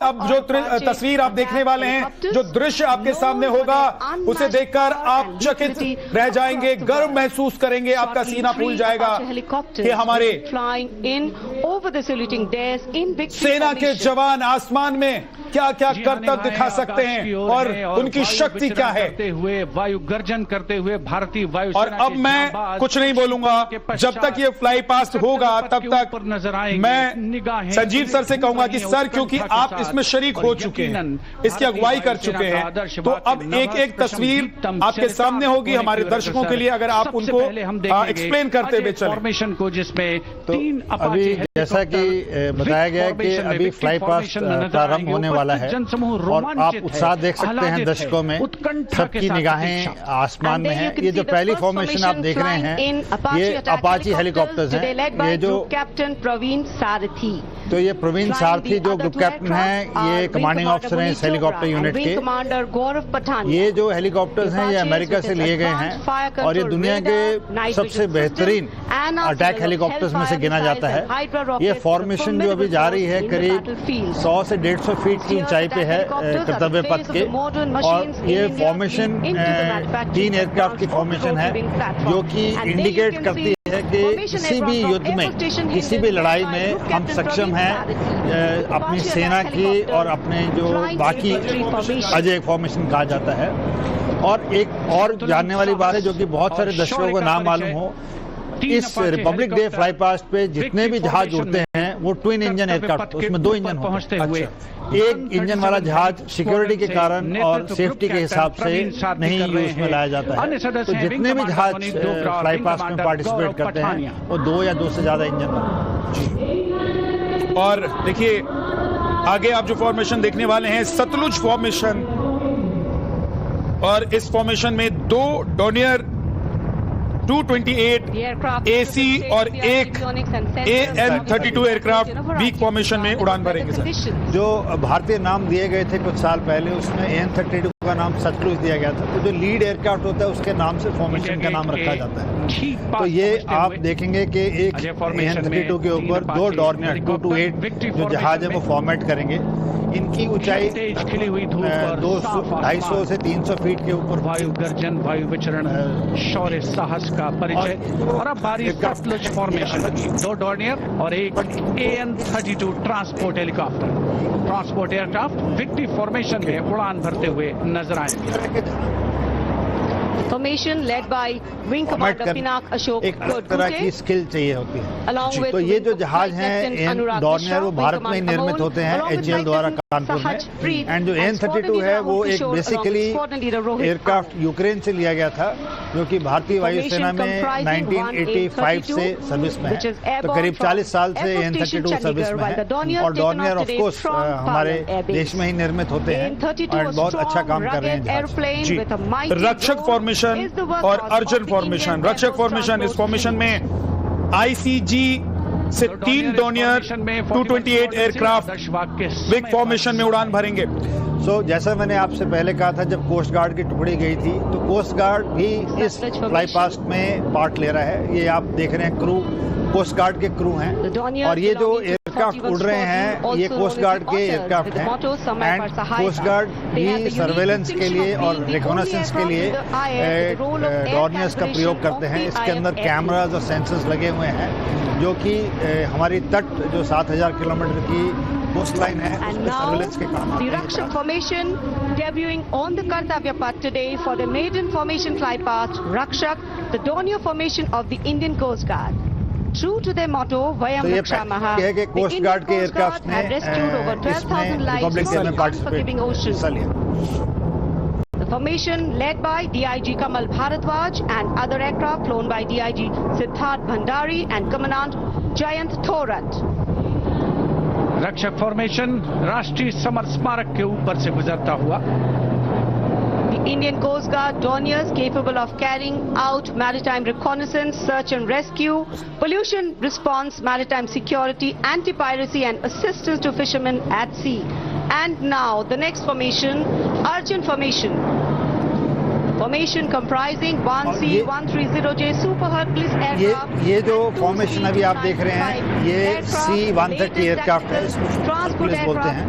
अब जो तस्वीर आप देखने वाले हैं, जो दृश्य आपके सामने होगा, उसे देखकर आप चकित रह जाएंगे, गर्व महसूस करेंगे, आपका सीना फूल जाएगा कि हमारे सेना के जवान आसमान में क्या क्या करतब दिखा सकते हैं और उनकी शक्ति क्या है। वायु गर्जन करते हुए भारतीय वायु और अब मैं कुछ नहीं बोलूंगा, जब तक ये फ्लाई पास्ट होगा तब तक मैं संजीव सर से कहूंगा कि सर, क्योंकि आप इसमें शरीक हो चुके हैं, इसकी अगुवाई कर चुके हैं, तो अब एक एक तस्वीर आपके सामने होगी हमारे दर्शकों के लिए, अगर आप उनको एक्सप्लेन करते हुए चलें। को जिसमें तो अभी जैसा कि बताया गया कि अभी फ्लाई पास्ट प्रारंभ होने वाला है और आप उत्साह देख सकते हैं दर्शकों में, सबकी निगाहें आसमान में हैं। ये जो पहली फॉर्मेशन आप देख रहे हैं ये अपाची हेलीकॉप्टर्स हैं, ये जो कैप्टन प्रवीण सारथी, तो ये प्रवीण सारथी जो ग्रुप कैप्टन हैं, ये कमांडिंग ऑफिसर हैं इस हेलीकॉप्टर यूनिट के। कमांडर गौरव पठान, ये जो हेलीकॉप्टर्स हैं ये अमेरिका से लिए गए हैं और ये दुनिया के सबसे बेहतरीन अटैक हेलीकॉप्टर्स में से गिना जाता है। ये फॉर्मेशन जो अभी जा रही है करीब 100 से 150 फीट की ऊंचाई पे है कर्तव्य पथ के, और ये फॉर्मेशन 3 एयरक्राफ्ट की फॉर्मेशन है जो कि इंडिकेट करती है कि किसी भी युद्ध में, किसी भी लड़ाई में हम सक्षम हैं अपनी सेना की और अपने जो बाकी अजय फॉर्मेशन कहा जाता है। और एक और जानने वाली बात है जो कि बहुत सारे दर्शकों को ना मालूम हो, इस रिपब्लिक डे फ्लाई पास्ट पे जितने भी जहाज उड़ते हैं वो ट्विन इंजन एयरक्राफ्ट, उसमें 2 इंजन होते हैं। एक इंजन वाला जहाज सिक्योरिटी के कारण और सेफ्टी के हिसाब से नहीं यूज में लाया जाता है, तो जितने भी जहाज फ्लाई पास्ट में पार्टिसिपेट करते हैं वो 2 या 2 से ज्यादा इंजन होते हैं। और देखिए आगे आप जो फॉर्मेशन देखने वाले हैं, सतलुज फॉर्मेशन, और इस फॉर्मेशन में 2 डोनियर 228 AC और एक AN-32 एयरक्राफ्ट वीक फॉर्मेशन में उड़ान भरेंगे। सर, जो भारतीय नाम दिए गए थे कुछ साल पहले, उसमें AN-32 का नाम सतलुज दिया गया था, तो जो लीड एयरक्राफ्ट होता है उसके नाम से फॉर्मेशन का नाम रखा जाता है। तो ये आप देखेंगे कि एक AN-32 के ऊपर 2 डॉर्नियर 228 जो जहाज है वो फॉर्मेट करेंगे। इनकी ऊंचाई 250 से 300 फीट के ऊपर। वायु गर्जन, वायु विचरण, शौर्य साहस का परिचय। और अब बारी सतलुज फॉर्मेशन की, 2 डॉर्नियर और एक AN-32 transport helicopter, transport aircraft victory formation में उड़ान भरते हुए नजर आएंगे। Formation led by wing commander Pinak Ashok, एक तरह की स्किल चाहिए होती है। तो ये जो जहाज हैं डॉर्नियर वो भारत में ही निर्मित होते हैं HAL द्वारा कानपुर में, एंड जो AN-32 है वो एक बेसिकली एयरक्राफ्ट यूक्रेन से लिया गया था जो कि भारतीय वायुसेना में 1985 से सर्विस में है, तो करीब 40 साल से AN-32 सर्विस में है। और डॉर्नियर ऑफ कोर्स हमारे देश में ही निर्मित होते हैं और बहुत अच्छा काम कर रहे हैं। रक्षक फॉर्मेशन और अर्जुन फॉर्मेशन, रक्षक फॉर्मेशन, इस फॉर्मेशन में ICG से 3 डोनियर 228 एयरक्राफ्ट विक फॉर्मेशन में उड़ान भरेंगे। जैसा मैंने आपसे पहले कहा था, जब कोस्ट गार्ड की टुकड़ी गई थी तो कोस्ट गार्ड भी इस फ्लाई पास्ट में पार्ट ले रहा है। ये आप देख रहे हैं क्रू, कोस्ट गार्ड के क्रू हैं, और ये जो एयरक्राफ्ट उड़ रहे हैं ये कोस्ट गार्ड के एयरक्राफ्ट हैं। एंड कोस्ट गार्ड भी सर्वेलेंस के लिए और रिकॉनेसेंस के लिए डॉर्नियर्स का प्रयोग करते हैं। इसके अंदर कैमराज और सेंसर्स लगे हुए हैं जो कि हमारी तट जो 7000 किलोमीटर की कोस्ट लाइन है उसमें सर्वेलेंस के काम आते हैं। Rakshak formation debuting on the Kartavya Path today for the maiden formation fly past Rakshak, the Dornier formation of the Indian Coast Guard. True to their motto, Vayam Rakshamaha, the Indian Coast Guard have rescued over 12,000 lives from the unforgiving ocean. The formation led by DIG Kamal Bharadwaj and other aircraft flown by DIG Siddharth Bhandari and Commandant Jayant Thorat. रक्षक formation राष्ट्रीय summer स्मारक के ऊपर से गुजरता हुआ। The Indian Coast Guard Dorniers capable of carrying out maritime reconnaissance, search and rescue, pollution response, maritime security, anti-piracy and assistance to fishermen at sea. And now the next formation, Arjun formation. Formation comprising 1C-130J Super Hercules aircraft. ये जो formation अभी आप देख रहे हैं, ये C-130 aircraft है, इसको hercules बोलते हैं।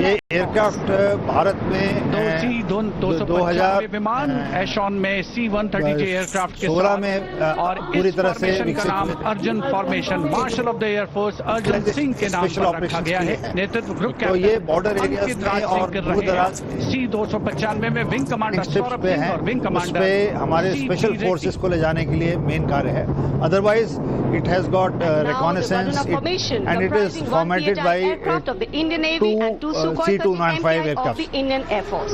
ये एयरक्राफ्ट भारत में 295 विमान एशॉन में C-130J एयरक्राफ्ट के 16 में और पूरी तरह से विकसित नाम Arjun formation marshal of the air force Arjun Singh के नाम पर रखा गया है। नेतृत्व ग्रुप तो ये बॉर्डर एरियाज में और दूर दराज C-295 में विंग कमांडर सौरभ पे सिंह है, और विंग उस कमांडर पे हमारे स्पेशल फोर्सेस को ले जाने के लिए मेन कार्य है। Otherwise it has got reconnaissance and it is formatted by 2 C-295 aircraft.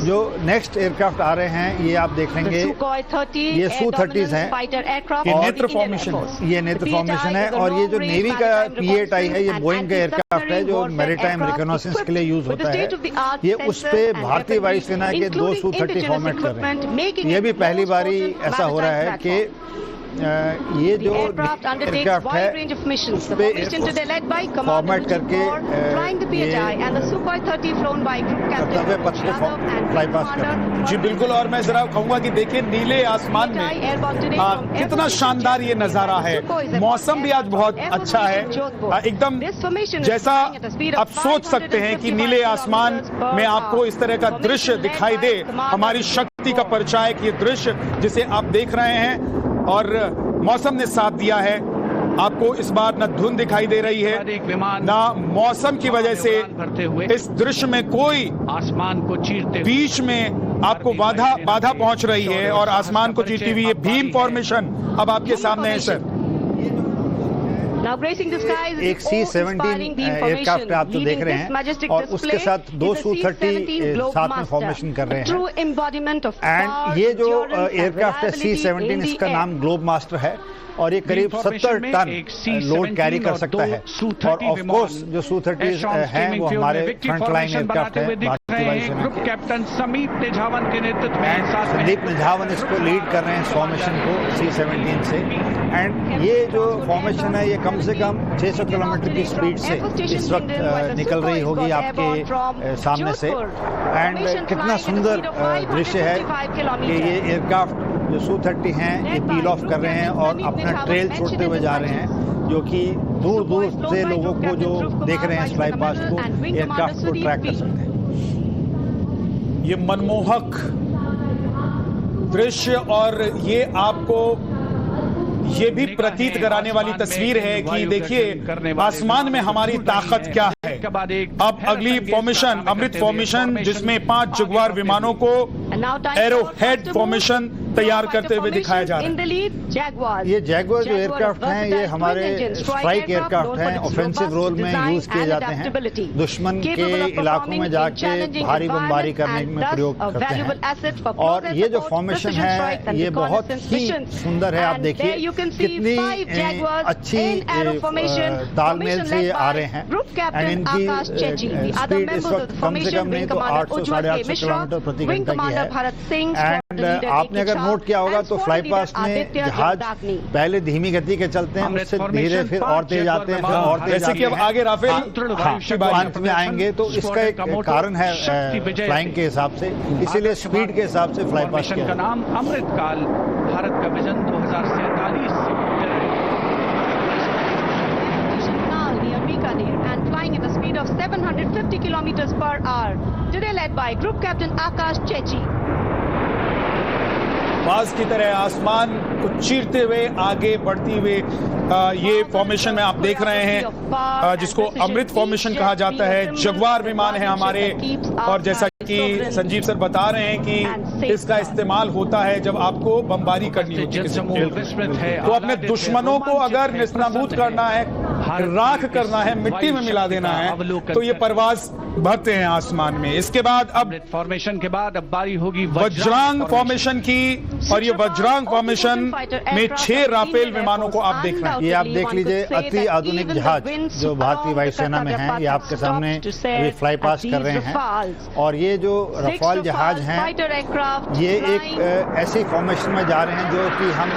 जो नेक्स्ट एयरक्राफ्ट आ रहे हैं ये आप देख लेंगे, ये Su-30s हैं। ये नेत्र फॉर्मेशन है, ये नेत्र फॉर्मेशन है। और ये जो नेवी का P-8I है, ये बोइंग का एयरक्राफ्ट है जो मैरीटाइम रिकॉनेसेंस के लिए यूज होता है। ये उस पे भारतीय वायुसेना के 2 Su-30 फॉर्मेट कर रहे हैं। ये भी पहली बारी ऐसा हो रहा है कि ये जो एयरक्राफ्ट है उस पे फॉर्मेट करके कर्तव्य पथ पे फ्लाई पास कर रहे हैं। जी बिल्कुल। और मैं जरा कहूंगा कि देखिए नीले आसमान में कितना शानदार ये नजारा है। मौसम भी आज बहुत अच्छा है, एकदम जैसा आप सोच सकते हैं कि नीले आसमान में आपको इस तरह का दृश्य दिखाई दे। हमारी शक्ति का परिचायक ये दृश्य जिसे आप देख रहे हैं, और मौसम ने साथ दिया है। आपको इस बार न धुंध दिखाई दे रही है ना मौसम की वजह से इस दृश्य में कोई आसमान को चीरते बीच में आपको बाधा पहुंच रही है और आसमान को चीरती हुई ये भीम फॉर्मेशन अब आपके सामने है सर। एक C-17 एयरक्राफ्ट आप तो देख रहे हैं और उसके साथ 2 Su-30 साथ में फॉर्मेशन कर रहे हैं। एंड ये जो एयरक्राफ्ट है C-17, इसका नाम ग्लोब मास्टर है और ये करीब 70 टन लोड कैरी कर सकता है। और ऑफ कोर्स जो Su-30 हैं वो हमारे फ्रंटलाइन एयरक्राफ्ट है भारतीय वायुसेना के। कैप्टन समीप निझावन के नेतृत्व में संदीप निझावन इसको लीड कर रहे हैं इस फॉर्मेशन को C-17 से। एंड ये जो फॉर्मेशन है ये कम से कम 600 किलोमीटर की स्पीड से इस वक्त निकल रही होगी आपके सामने से। एंड कितना सुंदर दृश्य है कि ये एयरक्राफ्ट जो Su-30 हैं ये पील ऑफ कर रहे हैं और अपना ट्रेल छोड़ते हुए जा रहे हैं, जो कि दूर दूर से लोगों को जो देख रहे हैं इस फ्लाई पास्ट को, एयरक्राफ्ट को ट्रैक कर सकते हैं। ये मनमोहक दृश्य और ये आपको ये भी प्रतीत कराने वाली तस्वीर है कि देखिए आसमान में हमारी ताकत क्या है। अब अगली फॉर्मेशन अमृत फॉर्मेशन जिसमें 5 जगुआर विमानों को एरो हेड फॉर्मेशन तैयार करते हुए दिखाया जा रहा है। ये जैगुआर जो एयरक्राफ्ट हैं ये हमारे स्ट्राइक एयरक्राफ्ट हैं, ऑफेंसिव रोल में यूज किए जाते हैं, दुश्मन के इलाकों में जाके भारी बमबारी करने में प्रयोग करते हैं। और ये जो फॉर्मेशन है ये बहुत ही सुंदर है। आप देखिए कितनी अच्छी तालमेल से ये आ रहे हैं। एंड इनकी स्पीड इस वक्त कम से कम नहीं तो 800-850 किलोमीटर प्रति घंटा की है। एंड आपने अगर नोट किया होगा तो फ्लाई पास्ट में जहाज पहले धीमी गति के चलते हैं, उससे धीरे फिर और तेज आते हैं, फिर और तेज जैसे कि अब आगे राफेल अंत में आएंगे। तो इसका एक कारण है फ्लाइंग के हिसाब से, इसीलिए स्पीड के हिसाब से फ्लाई पास्ट का नाम अमृतकाल भारत का विजन 2047 से and flying at a speed of 750 kilometers per hour. Today led by Group Captain Akash Chechi. बाज की तरह आसमान को चीरते हुए आगे बढ़ती हुए ये फॉर्मेशन में आप देख रहे हैं जिसको अमृत फॉर्मेशन कहा जाता है। जगुआर विमान है हमारे, और जैसा कि संजीव सर बता रहे हैं कि इसका इस्तेमाल होता है जब आपको बमबारी करनी होती है। तो अपने दुश्मनों को अगर निस्ताबूद करना है, राख करना है, मिट्टी में मिला देना है, तो ये परवाज भरते हैं आसमान में। इसके बाद अब फॉर्मेशन के बाद अब बारी होगी वज्रांग फॉर्मेशन की, और ये वज्रांग फॉर्मेशन में 6 राफेल विमानों को आप देख रहे हैं। ये आप देख लीजिए अति आधुनिक जहाज जो भारतीय वायुसेना में हैं, ये आपके सामने अभी फ्लाई पास कर रहे हैं। और ये जो रफाल जहाज हैं ये एक ऐसी फॉर्मेशन में जा रहे हैं जो कि हम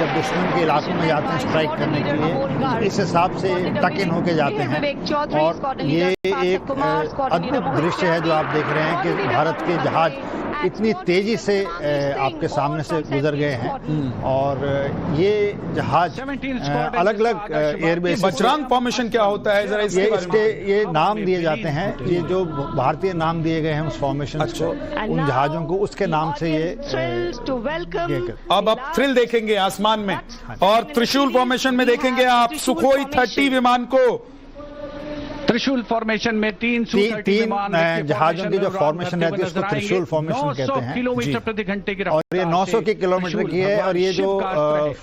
जब दुश्मन के इलाकों में जाते हैं स्ट्राइक करने के लिए, इस हिसाब से टक इन होके जाते हैं। और ये एक अद्भुत दृश्य है जो आप देख रहे हैं कि भारत के जहाज इतनी तेजी से आपके सामने से गुजर गए हैं। और ये जहाज अलग अलग एयरबेस। बजरंग फॉर्मेशन क्या होता है, जरा ये नाम दिए जाते हैं, ये जो भारतीय नाम दिए गए हैं उस फॉर्मेशन को, उन जहाजों को, उसके नाम से ये। अब आप थ्रिल देखेंगे आसमान में, और त्रिशूल फॉर्मेशन में देखेंगे आप सुखोई 30 विमान को। त्रिशूल फॉर्मेशन में तीन जहाजों की जो फॉर्मेशन रहती है उसको त्रिशूल फॉर्मेशन कहते हैं। किलोमीटर प्रति घंटे की और ये 900 किलोमीटर की है। और ये जो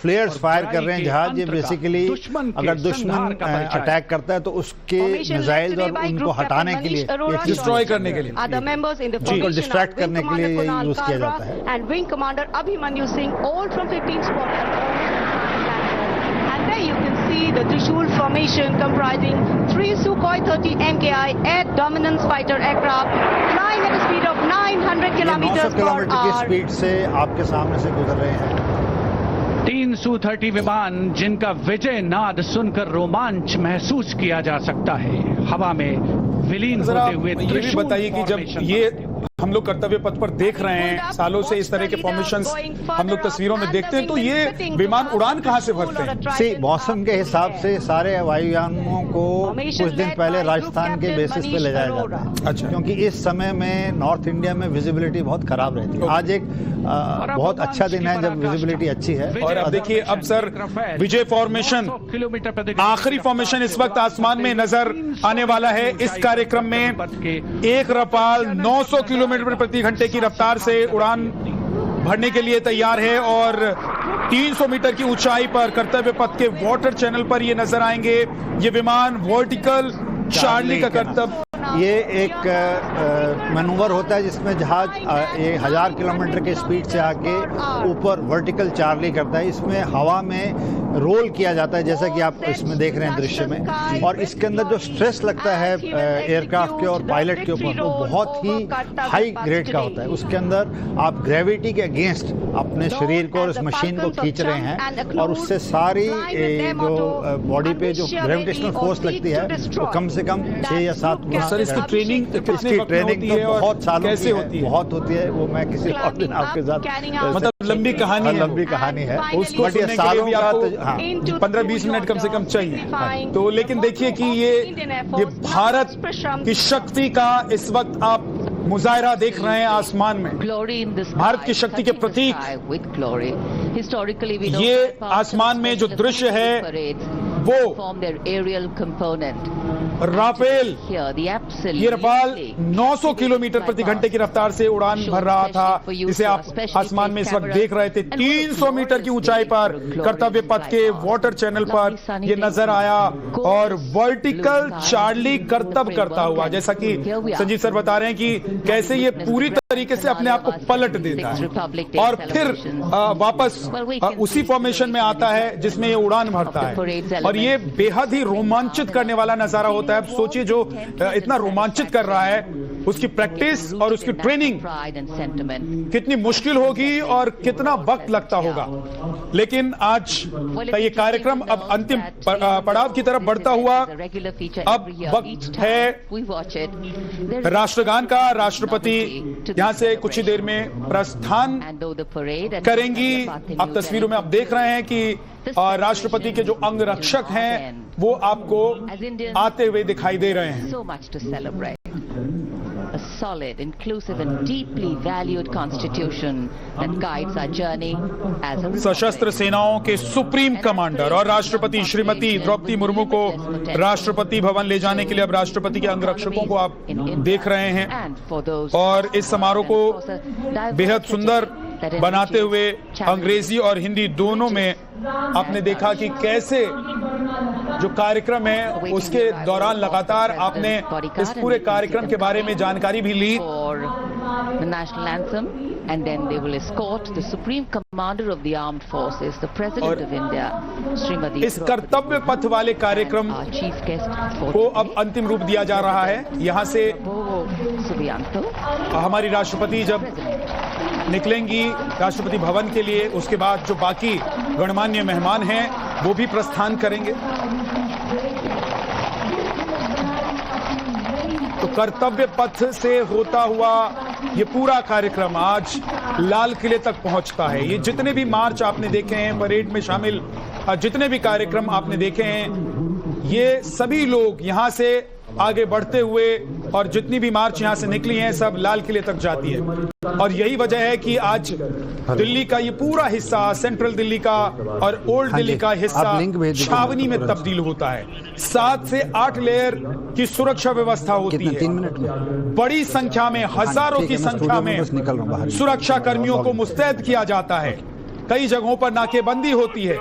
फ्लेयर्स फायर कर रहे हैं जहाज, ये बेसिकली अगर दुश्मन अटैक करता है तो उसके मिसाइल और उनको हटाने के लिए, डिस्ट्रॉय करने के लिए, उनको डिस्ट्रैक्ट करने के लिए यूज किया जाता है। And Wing Commander Abhimanyu Singh, all from 15th Squadron. And there you can see the Trishul formation comprising 3 Sukhoi 30 MKI air dominance fighter aircraft flying at a speed of 900 kilometers per hour. 900 की speed से आपके सामने से गुजर रहे हैं। 3 Su-30 विमान जिनका विजय नाद सुनकर रोमांच महसूस किया जा सकता है। हवा में विलीन होते हुए ये भी बताइए कि जब ये हम लोग कर्तव्य पथ पर देख रहे हैं, सालों से इस तरह के फॉर्मेशंस हम लोग तस्वीरों में देखते हैं, तो ये विमान उड़ान कहाँ से भरते हैं? मौसम के हिसाब से सारे वायुयानों को कुछ दिन पहले राजस्थान के बेसिस पे ले जाया जाता है। अच्छा। क्योंकि इस समय में नॉर्थ इंडिया में विजिबिलिटी बहुत खराब रहती है। आज एक बहुत अच्छा दिन है जब विजिबिलिटी अच्छी है। और अब देखिए, अब सर विजय फॉर्मेशन, आखिरी फॉर्मेशन इस वक्त आसमान में नजर आने वाला है। इस कार्यक्रम में एक रफाल 900 किलोमीटर प्रति घंटे की रफ्तार से उड़ान भरने के लिए तैयार है, और 300 मीटर की ऊंचाई पर कर्तव्य पथ के वाटर चैनल पर ये नजर आएंगे। ये विमान वर्टिकल चार्ली का कर्तव्य, ये एक मैनूवर होता है जिसमें जहाज 1000 किलोमीटर के स्पीड से आके ऊपर वर्टिकल चार्ली करता है। इसमें हवा में रोल किया जाता है जैसा कि आप इसमें देख रहे हैं दृश्य में। और इसके अंदर जो स्ट्रेस लगता है एयरक्राफ्ट के और पायलट के ऊपर, वो बहुत ही हाई ग्रेड का होता है। उसके अंदर आप ग्रेविटी के अगेंस्ट अपने शरीर को और इस मशीन को खींच रहे हैं, और उससे सारी जो बॉडी पे जो ग्रेविटेशनल फोर्स लगती है वो कम से कम 6 या 7 गुना। सर इसकी ट्रेनिंग तो बहुत सालों कैसे होती है? बहुत होती है, वो मैं किसी और दिन आपके साथ, मतलब लंबी कहानी है, लंबी कहानी है उसको, बट ये सालों का 15-20 मिनट कम से कम चाहिए। तो लेकिन देखिए कि ये भारत की शक्ति का इस वक्त आप मुजाहिरा देख रहे हैं आसमान में, भारत की शक्ति के प्रतीक। ये आसमान में जो दृश्य है वो राफेल, ये रफाल 900 किलोमीटर प्रति घंटे की रफ्तार से उड़ान भर रहा था, जिसे आप आसमान में इस वक्त देख रहे थे। 300 मीटर की ऊंचाई पर कर्तव्य पथ के वाटर चैनल पर ये नजर आया, और वर्टिकल चार्ली करतब करता हुआ, जैसा कि संजीव सर बता रहे हैं कि कैसे ये पूरी तरीके से अपने आप को पलट देता है और फिर वापस उसी फॉर्मेशन में आता है जिसमें ये उड़ान भरता है। और ये बेहद ही रोमांचित करने वाला नजारा होता है। अब सोचिए जो इतना रोमांचित कर रहा है, उसकी प्रैक्टिस और उसकी ट्रेनिंग कितनी मुश्किल होगी और कितना वक्त लगता होगा। लेकिन आज का ये कार्यक्रम अब अंतिम पड़ाव की तरफ बढ़ता हुआ, अब वक्त है राष्ट्रगान का। राष्ट्रपति यहां से कुछ ही देर में प्रस्थान करेंगी। अब तस्वीरों में आप देख रहे हैं कि राष्ट्रपति के जो अंगरक्षक हैं वो आपको आते हुए दिखाई दे रहे हैं। A solid, inclusive and deeply valued constitution that guides our journey as a सशस्त्र सेनाओं के सुप्रीम कमांडर और राष्ट्रपति श्रीमती द्रौपदी मुर्मू को राष्ट्रपति भवन ले जाने के लिए अब राष्ट्रपति के अंगरक्षकों को आप देख रहे हैं, और इस समारोह को बेहद सुंदर बनाते हुए अंग्रेजी और हिंदी दोनों में आपने देखा कि कैसे जो कार्यक्रम है उसके दौरान लगातार आपने इस पूरे कार्यक्रम के बारे में जानकारी भी ली। national anthem and then they will escort the supreme commander of the armed forces, the president of India, Srimati इस कर्तव्य पथ वाले कार्यक्रम chief guest को अब अंतिम रूप दिया जा रहा है। यहाँ से हमारी राष्ट्रपति जब निकलेंगी राष्ट्रपति भवन के लिए, उसके बाद जो बाकी गणमान्य मेहमान हैं वो भी प्रस्थान करेंगे। तो कर्तव्य पथ से होता हुआ ये पूरा कार्यक्रम आज लाल किले तक पहुंचता है। ये जितने भी मार्च आपने देखे हैं, परेड में शामिल जितने भी कार्यक्रम आपने देखे हैं, ये सभी लोग यहां से आगे बढ़ते हुए और जितनी भी मार्च यहां से निकली हैं सब लाल किले तक जाती है। और यही वजह है कि आज दिल्ली का ये पूरा हिस्सा, सेंट्रल दिल्ली का और ओल्ड दिल्ली का हिस्सा छावनी में तब्दील होता है। 7 से 8 लेयर की सुरक्षा व्यवस्था होती है। बड़ी संख्या में, हजारों की संख्या में सुरक्षा कर्मियों को मुस्तैद किया जाता है। कई जगहों पर नाकेबंदी होती है।